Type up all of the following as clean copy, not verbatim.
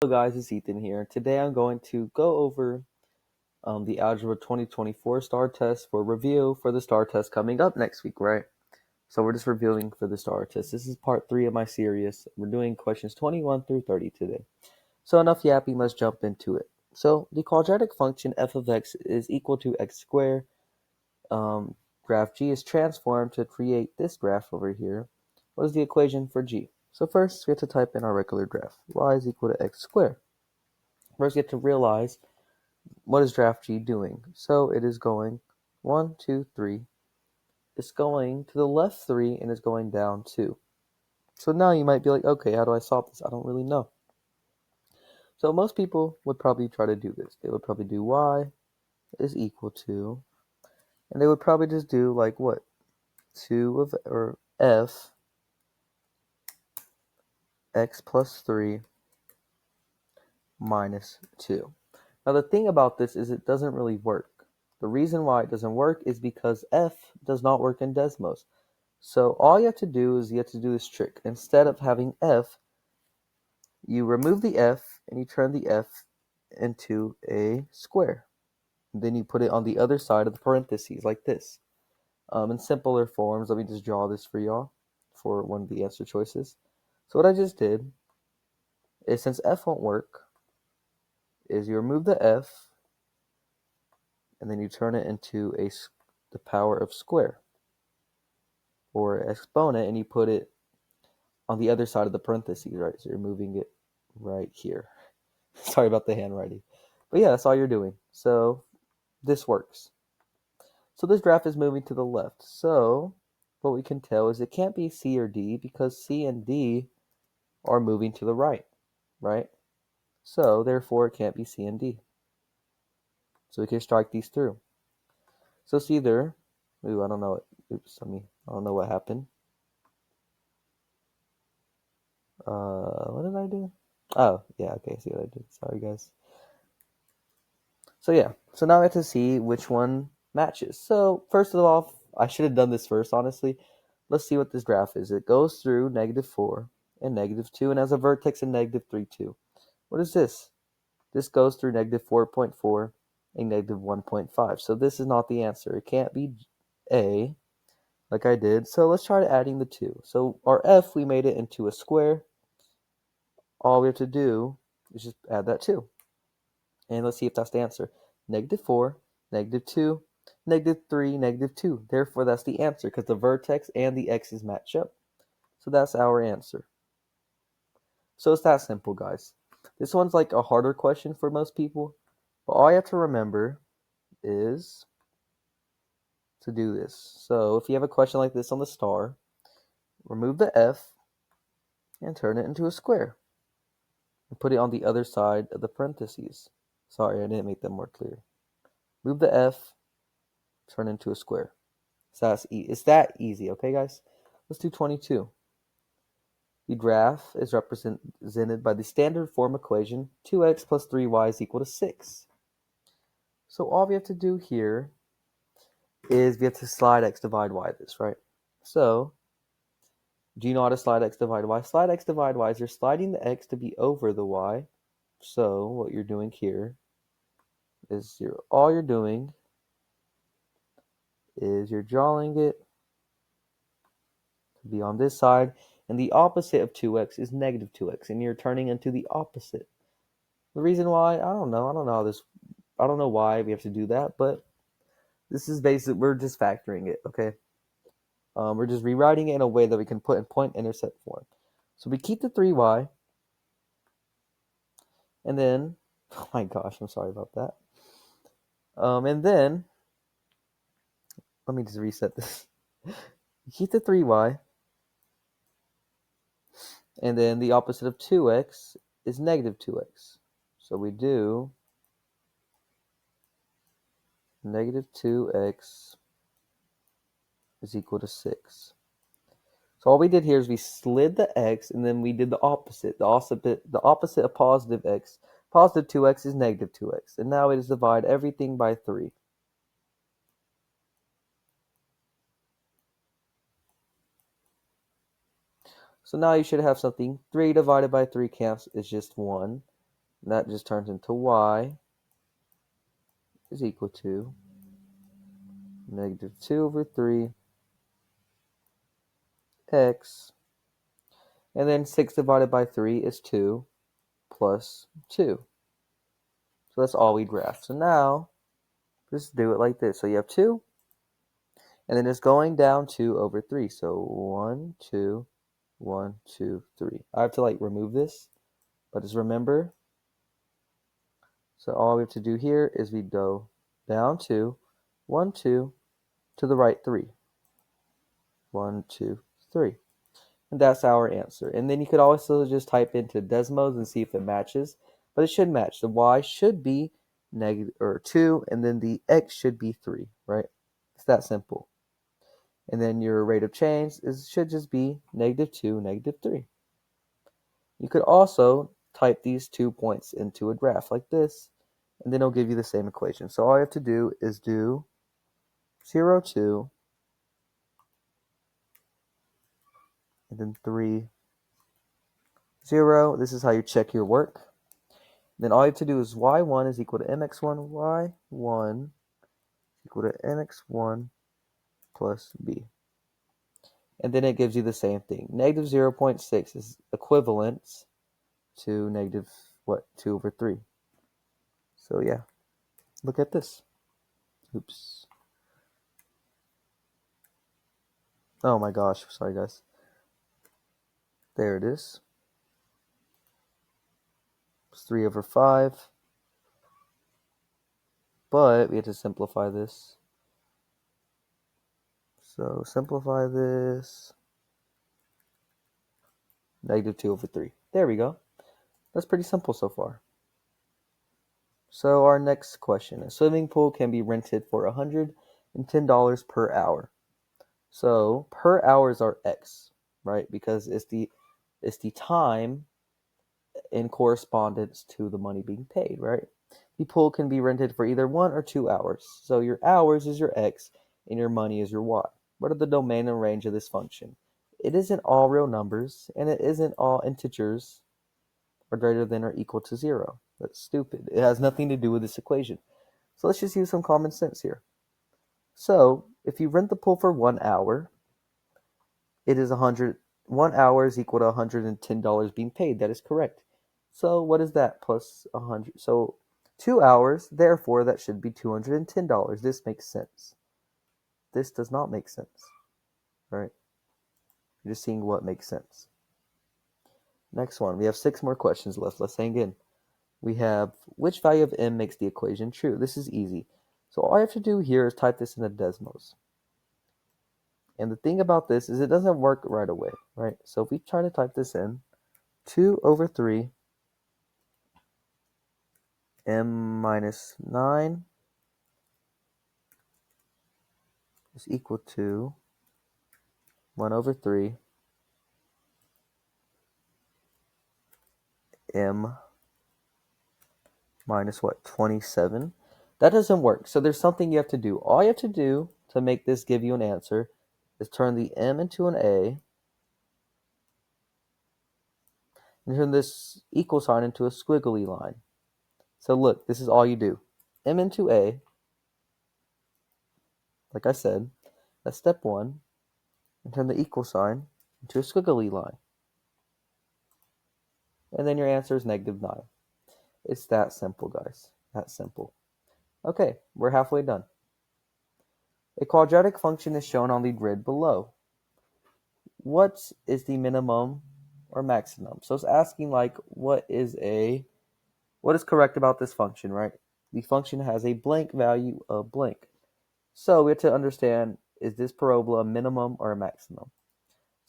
Hello guys, it's Ethan here. Today I'm going to go over the Algebra 2024 STAAR test for review for the STAAR test coming up next week, right? So we're just reviewing for the STAAR test. This is part 3 of my series. We're doing questions 21 through 30 today. So enough yapping, let's jump into it. So the quadratic function f of x is equal to x squared. Graph g is transformed to create this graph over here. What is the equation for g? So first we have to type in our regular graph. Y is equal to x squared. First you have to realize what is graph G doing. So it is going 1, 2, 3. It's going to the left 3 and it's going down 2. So now you might be like, okay, how do I solve this? I don't really know. So most people would probably try to do this. They would probably do y is equal to, and they would probably just do like what? 2 of, or f x plus 3 minus 2. Now the thing about this is it doesn't really work. The reason why it doesn't work is because f does not work in Desmos. So all you have to do is you have to do this trick. Instead of having f, you remove the f and you turn the f into a square. And then you put it on the other side of the parentheses like this. In simpler forms, let me just draw this for y'all for one of the answer choices. So what I just did is, since f won't work, is you remove the f and then you turn it into the power of square or exponent, and you put it on the other side of the parentheses, right? So you're moving it right here. Sorry about the handwriting. But yeah, that's all you're doing. So this works. So this graph is moving to the left. So what we can tell is it can't be C or D because C and D are moving to the right, right? So therefore it can't be C and D. So we can strike these through. So it's either, I don't know. I don't know what happened. What did I do? Oh, yeah, okay, see what I did. Sorry, guys. So yeah, so now we have to see which one matches. So first of all, I should have done this first, honestly. Let's see what this graph is. It goes through -4 and -2 and has a vertex in -3, 2. What is this? This goes through -4.4 and -1.5. So this is not the answer. It can't be A like I did. So let's try adding the 2. So our f, we made it into a square. All we have to do is just add that 2. And let's see if that's the answer. -4, -2, -3, -2. Therefore, that's the answer because the vertex and the x's match up. So that's our answer. So it's that simple, guys. This one's like a harder question for most people. But all you have to remember is to do this. So if you have a question like this on the star, remove the f and turn it into a square. And put it on the other side of the parentheses. Sorry, I didn't make that more clear. Move the f, turn into a square. So it's that easy, okay, guys? Let's do 22. The graph is represented by the standard form equation 2x plus 3y is equal to 6. So all we have to do here is we have to slide x divide y this, right? So do you know how to slide x divide y? Slide x divide y is you're sliding the x to be over the y. So what you're doing here is all you're doing is you're drawing it to be on this side, and the opposite of 2x is negative 2x, and you're turning into the opposite. The reason why, I don't know I don't know why we have to do that, but this is basic. We're just factoring it, okay? We're just rewriting it in a way that we can put in point-intercept form. So we keep the 3y, and then, oh my gosh, I'm sorry about that. And then, let me just reset this. We keep the 3y, and then the opposite of 2x is negative 2x. So we do negative 2x is equal to 6. So all we did here is we slid the x, and then we did the opposite. The opposite of positive x. Positive 2x is negative 2x. And now it is divide everything by 3. So now you should have something. 3 divided by 3 is just 1. And that just turns into y is equal to negative 2 over 3 x. And then 6 divided by 3 is 2 plus 2. So that's all we graph. So now, just do it like this. So you have 2, and then it's going down 2 over 3. So 1, 2, 1, 2, 3. I have to like remove this, but just remember. So all we have to do here is we go down 2, 1, 2, to the right 3. 1, 2, 3. And that's our answer. And then you could also just type into Desmos and see if it matches. But it should match. The y should be negative or 2, and then the x should be 3, right? It's that simple. And then your rate of change should just be negative 2, negative 3. You could also type these 2 points into a graph like this, and then it'll give you the same equation. So all you have to do is do 0, 2, and then 3, 0. This is how you check your work. Then all you have to do is y1 is equal to mx1, y1 equal to mx1 plus b. And then it gives you the same thing. Negative 0.6 is equivalent to negative, 2 over 3. So yeah, look at this. Oops. Oh my gosh, sorry guys. There it is. It's 3 over 5. But we have to simplify this. So simplify this. Negative 2 over 3. There we go. That's pretty simple so far. So our next question. A swimming pool can be rented for $110 per hour. So per hour is our x, right? Because it's the time in correspondence to the money being paid, right? The pool can be rented for either 1 or 2 hours. So your hours is your x and your money is your y. What are the domain and range of this function? It isn't all real numbers, and it isn't all integers are greater than or equal to 0. That's stupid. It has nothing to do with this equation. So let's just use some common sense here. So if you rent the pool for 1 hour, it is 1 hour is equal to $110 being paid. That is correct. So what is that plus 100? So 2 hours, therefore that should be $210. This makes sense. This does not make sense, right? You're just seeing what makes sense. Next one. We have 6 more questions left. Let's hang in. We have, which value of m makes the equation true? This is easy. So all I have to do here is type this in the Desmos. And the thing about this is it doesn't work right away, right? So if we try to type this in, 2 over 3 m minus 9 is equal to 1 over 3 m minus what, 27? That doesn't work. So there's something you have to do. All you have to do to make this give you an answer is turn the m into an a and turn this equal sign into a squiggly line. So look, this is all you do. M into a, like I said, that's step 1, and turn the equal sign into a squiggly line. And then your answer is negative 9. It's that simple, guys. That simple. Okay, we're halfway done. A quadratic function is shown on the grid below. What is the minimum or maximum? So it's asking like what is correct about this function, right? The function has a blank value of blank. So we have to understand, is this parabola a minimum or a maximum?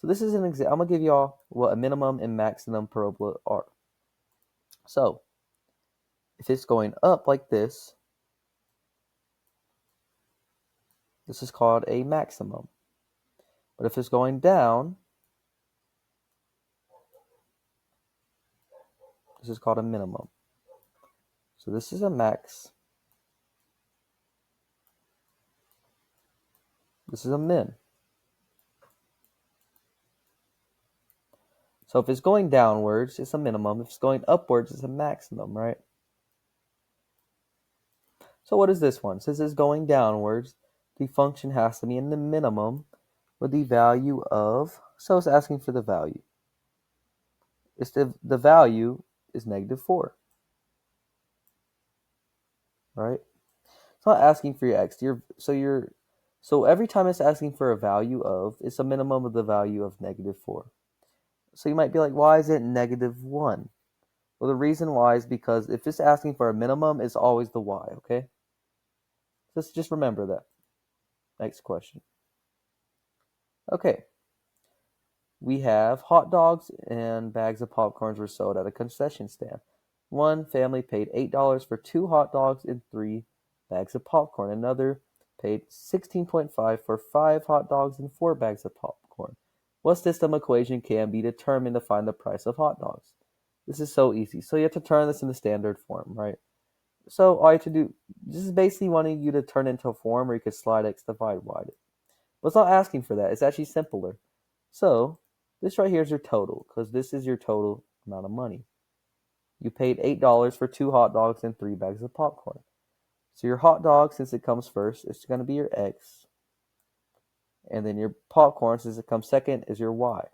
So this is an example. I'm going to give y'all what a minimum and maximum parabola are. So if it's going up like this is called a maximum. But if it's going down, this is called a minimum. So this is a max. This is a min. So if it's going downwards, it's a minimum. If it's going upwards, it's a maximum, right? So what is this one? Since it's going downwards, the function has to be in the minimum with the value of, so it's asking for the value. It's the value is -4, right? It's not asking for your x. So every time it's asking for a value of, it's a minimum of the value of -4. So you might be like, why is it -1? Well, the reason why is because if it's asking for a minimum, it's always the y, okay? Just remember that. Next question. Okay. We have hot dogs and bags of popcorns were sold at a concession stand. One family paid $8 for 2 hot dogs and 3 bags of popcorn. Another paid $16.5 for 5 hot dogs and 4 bags of popcorn. What system equation can be determined to find the price of hot dogs? This is so easy. So you have to turn this into standard form, right? So all you have to do, this is basically wanting you to turn it into a form where you could slide x divide y. But it's not asking for that. It's actually simpler. So this right here is your total, because this is your total amount of money. You paid $8 for 2 hot dogs and 3 bags of popcorn. So your hot dog, since it comes first, it's going to be your x. And then your popcorn, since it comes second, is your y.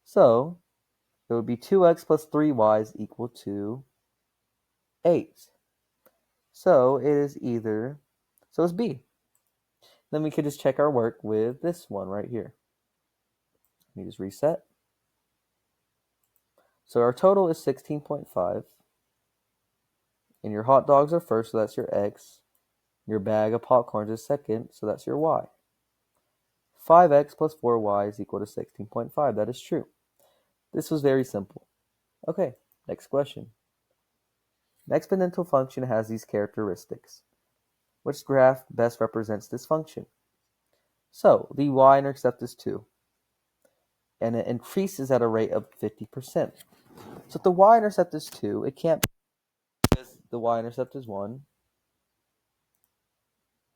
So it would be 2x plus 3y is equal to 8. So it is either, so it's B. Then we could just check our work with this one right here. Let me just reset. So our total is 16.5. And your hot dogs are first, so that's your x. Your bag of popcorns is second, so that's your y. 5x plus 4y is equal to 16.5. That is true. This was very simple. Okay, next question. An exponential function has these characteristics. Which graph best represents this function? So the y-intercept is 2. And it increases at a rate of 50%. So if the y-intercept is 2, it can't be because the y-intercept is 1.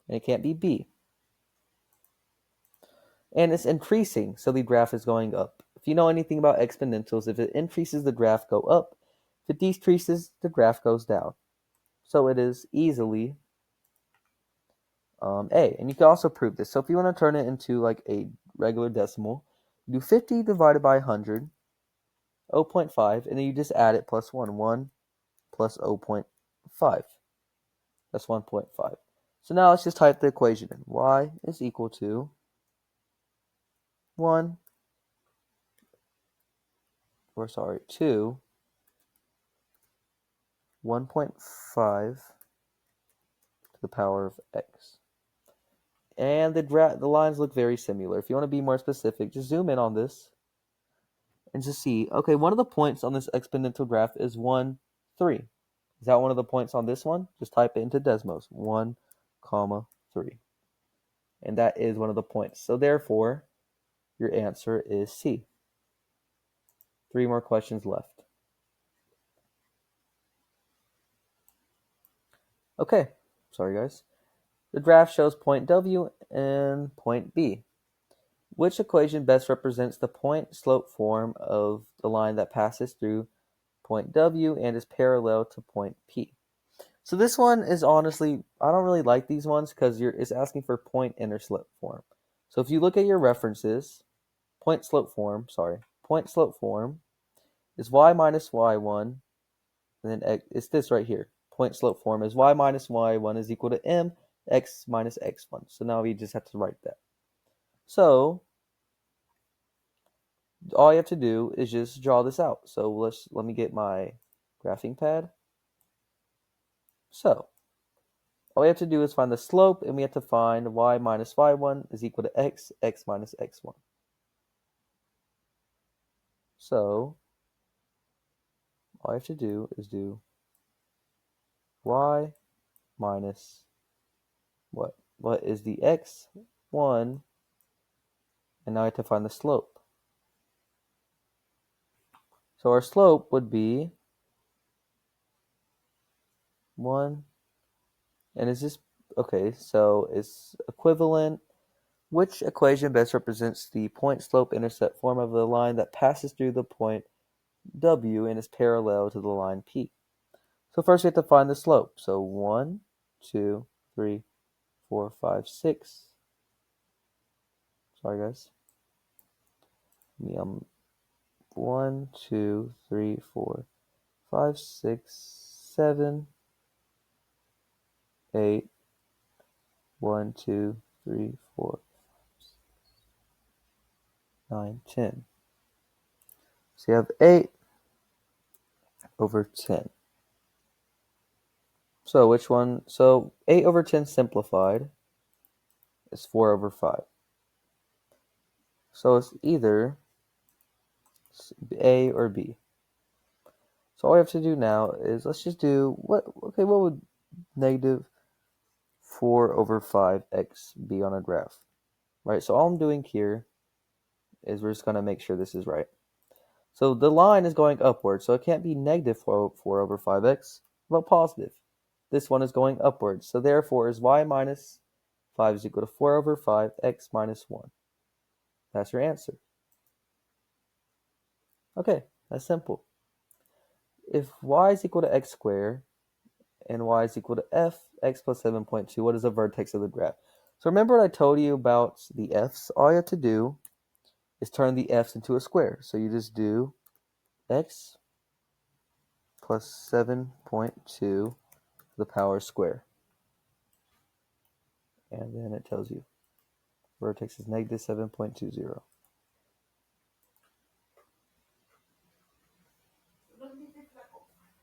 And it can't be b. And it's increasing, so the graph is going up. If you know anything about exponentials, if it increases, the graph go up. If it decreases, the graph goes down. So it is easily A. And you can also prove this. So if you want to turn it into like a regular decimal, you do 50 divided by 100, 0.5, and then you just add it plus 1. 1 plus 0.5. That's 1.5. So now let's just type the equation in. Y is equal to 2 1.5 to the power of x. And the lines look very similar. If you want to be more specific, just zoom in on this and just see, okay, one of the points on this exponential graph is 1, 3. Is that one of the points on this one? Just type it into Desmos, 1, 3. And that is one of the points. So therefore, your answer is C. 3 more questions left. Okay, sorry guys. The graph shows point W and point B. Which equation best represents the point-slope form of the line that passes through point W and is parallel to point P? So this one is honestly, I don't really like these ones because it's asking for point-intercept form. So if you look at your references, point-slope form is y minus y1, and then it's this right here. Point-slope form is y minus y1 is equal to m x minus x1. So now we just have to write that. So all you have to do is just draw this out. So let me get my graphing pad. So all we have to do is find the slope, and we have to find y minus y1 is equal to x minus x1. So all I have to do is do y minus what? What is the x1? And now I have to find the slope. So our slope would be 1. And is this, okay, so it's equivalent. Which equation best represents the point-slope-intercept form of the line that passes through the point W and is parallel to the line P? So first we have to find the slope. So 1, 2, 3, 4, 5, 6. Sorry, guys. 1, 2, 3, 4, 5, 6, 7, 8. 1, 2, 3, 4, 9, 10. So you have 8 over 10. So which one? So 8 over 10 simplified is 4 over 5. So it's either A or B. So all we have to do now is let's just do what would negative 4 over 5x be on a graph? Right, so all I'm doing here is we're just going to make sure this is right. So the line is going upward, so it can't be negative 4 over 5x, but positive. This one is going upwards, so therefore is y minus 5 is equal to 4 over 5, x minus 1. That's your answer. Okay, that's simple. If y is equal to x squared and y is equal to f, x plus 7.2, what is the vertex of the graph? So remember what I told you about the f's? All you have to do is turn the f's into a square. So you just do x plus 7.2 to the power square. And then it tells you vertex is negative 7.20.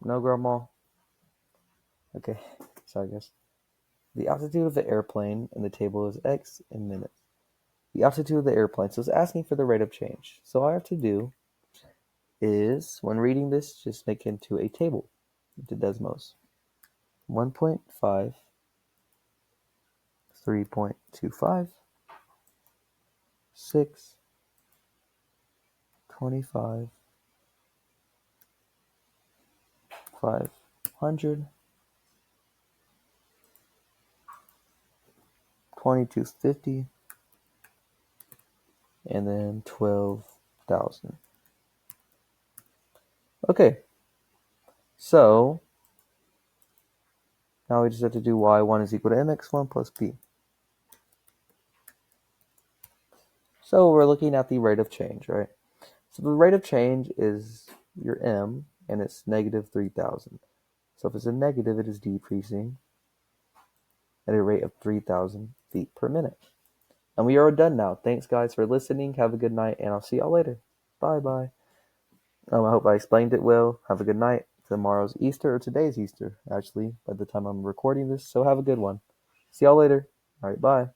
No, Grandma? Okay, sorry guys. The altitude of the airplane in the table is x in minutes. The altitude of the airplane, so it's asking for the rate of change. So all I have to do is, when reading this, just make it into a table, into Desmos. 1.5, 3.25, 6, 25, 500, 2250, and then 12,000. Okay, so now we just have to do y1 is equal to mx1 plus b. So we're looking at the rate of change, right? So the rate of change is your m, and it's negative 3,000. So if it's a negative, it is decreasing at a rate of 3,000 feet per minute. And we are done now. Thanks, guys, for listening. Have a good night, and I'll see y'all later. Bye-bye. I hope I explained it well. Have a good night. Tomorrow's Easter, or today's Easter, actually, by the time I'm recording this. So have a good one. See y'all later. All right, bye.